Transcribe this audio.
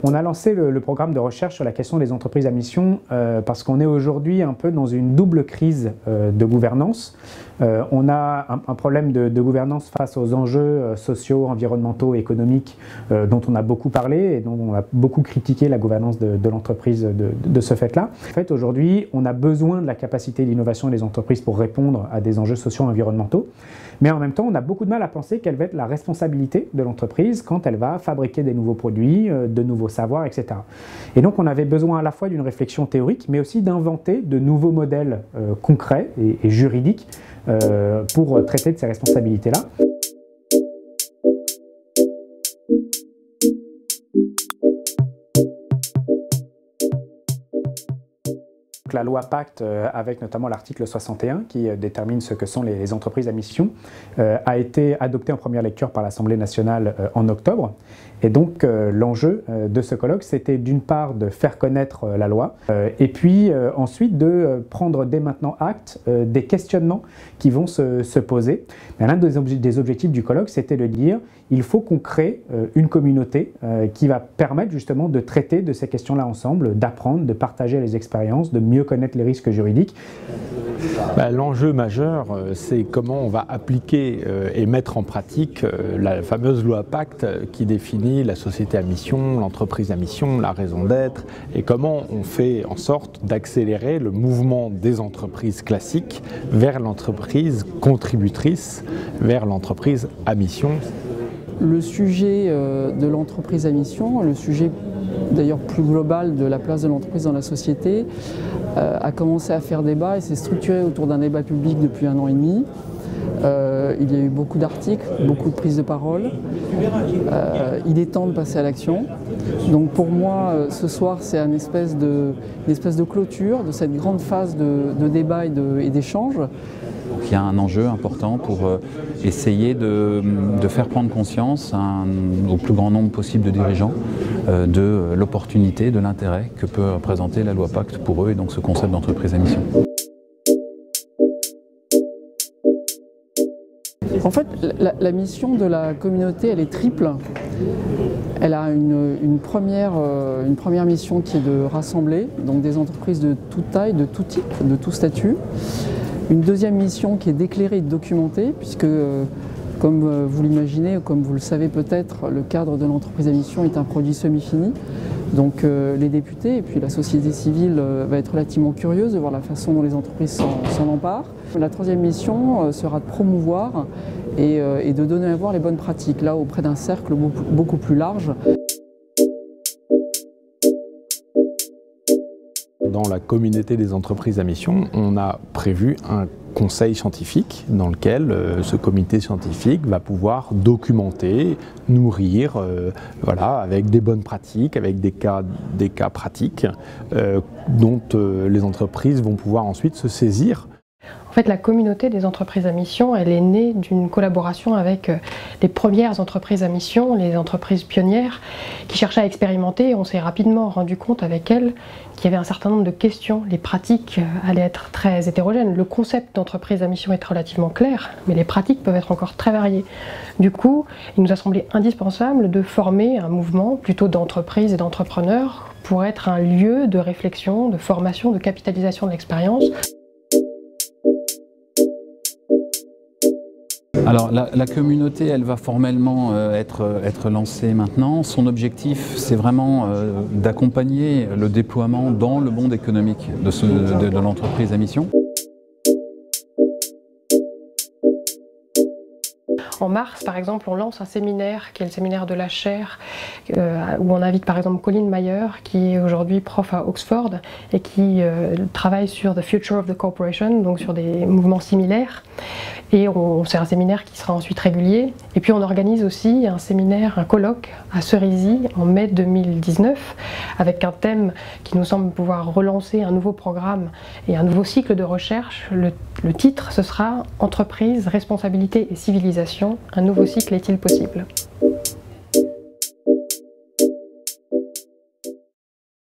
On a lancé le programme de recherche sur la question des entreprises à mission parce qu'on est aujourd'hui un peu dans une double crise de gouvernance. On a un problème de gouvernance face aux enjeux sociaux, environnementaux, économiques dont on a beaucoup parlé et dont on a beaucoup critiqué la gouvernance de l'entreprise de ce fait-là. En fait, aujourd'hui, on a besoin de la capacité d'innovation des entreprises pour répondre à des enjeux sociaux et environnementaux. Mais en même temps, on a beaucoup de mal à penser quelle va être la responsabilité de l'entreprise quand elle va fabriquer des nouveaux produits, de nouveaux savoirs, etc. Et donc, on avait besoin à la fois d'une réflexion théorique, mais aussi d'inventer de nouveaux modèles concrets et juridiques pour traiter de ces responsabilités-là. La loi Pacte, avec notamment l'article 61 qui détermine ce que sont les entreprises à mission, a été adoptée en première lecture par l'Assemblée nationale en octobre. Et donc l'enjeu de ce colloque, c'était d'une part de faire connaître la loi et puis ensuite de prendre dès maintenant acte des questionnements qui vont se poser. L'un des objectifs du colloque, c'était de dire il faut qu'on crée une communauté qui va permettre justement de traiter de ces questions-là ensemble, d'apprendre, de partager les expériences, de mieux connaître les risques juridiques. L'enjeu majeur, c'est comment on va appliquer et mettre en pratique la fameuse loi Pacte qui définit la société à mission, l'entreprise à mission, la raison d'être, et comment on fait en sorte d'accélérer le mouvement des entreprises classiques vers l'entreprise contributrice, vers l'entreprise à mission. Le sujet de l'entreprise à mission, le sujet d'ailleurs plus global de la place de l'entreprise dans la société, a commencé à faire débat et s'est structuré autour d'un débat public depuis 1 an et demi. Il y a eu beaucoup d'articles, beaucoup de prises de parole. Il est temps de passer à l'action. Donc pour moi, ce soir, c'est une espèce de clôture de cette grande phase de débat et d'échange. Il y a un enjeu important pour essayer de faire prendre conscience au plus grand nombre possible de dirigeants de l'opportunité, de l'intérêt que peut représenter la loi Pacte pour eux et donc ce concept d'entreprise à mission. En fait, la mission de la communauté, elle est triple. Elle a une première mission qui est de rassembler donc des entreprises de toute taille, de tout type, de tout statut. Une deuxième mission qui est d'éclairer et de documenter, puisque comme vous l'imaginez, ou comme vous le savez peut-être, le cadre de l'entreprise à mission est un produit semi-fini. Donc les députés et puis la société civile va être relativement curieuse de voir la façon dont les entreprises s'en emparent. La troisième mission sera de promouvoir et de donner à voir les bonnes pratiques, là auprès d'un cercle beaucoup plus large. Dans la communauté des entreprises à mission, on a prévu un conseil scientifique dans lequel ce comité scientifique va pouvoir documenter, nourrir, avec des bonnes pratiques, avec des cas pratiques dont les entreprises vont pouvoir ensuite se saisir. En fait, la communauté des entreprises à mission, elle est née d'une collaboration avec les premières entreprises à mission, les entreprises pionnières, qui cherchaient à expérimenter. On s'est rapidement rendu compte avec elles qu'il y avait un certain nombre de questions. Les pratiques allaient être très hétérogènes. Le concept d'entreprise à mission est relativement clair, mais les pratiques peuvent être encore très variées. Du coup, il nous a semblé indispensable de former un mouvement plutôt d'entreprises et d'entrepreneurs pour être un lieu de réflexion, de formation, de capitalisation de l'expérience. Alors la communauté, elle va formellement être lancée maintenant. Son objectif, c'est vraiment d'accompagner le déploiement dans le monde économique de l'entreprise à mission. En mars, par exemple, on lance un séminaire qui est le séminaire de la chaire, où on invite par exemple Colin Mayer, qui est aujourd'hui prof à Oxford et qui travaille sur The Future of the Corporation, donc sur des mouvements similaires. Et c'est un séminaire qui sera ensuite régulier. Et puis on organise aussi un séminaire, un colloque à Cerisy en mai 2019, avec un thème qui nous semble pouvoir relancer un nouveau programme et un nouveau cycle de recherche. Le titre, ce sera « Entreprise, responsabilité et civilisation, un nouveau cycle est-il possible ?»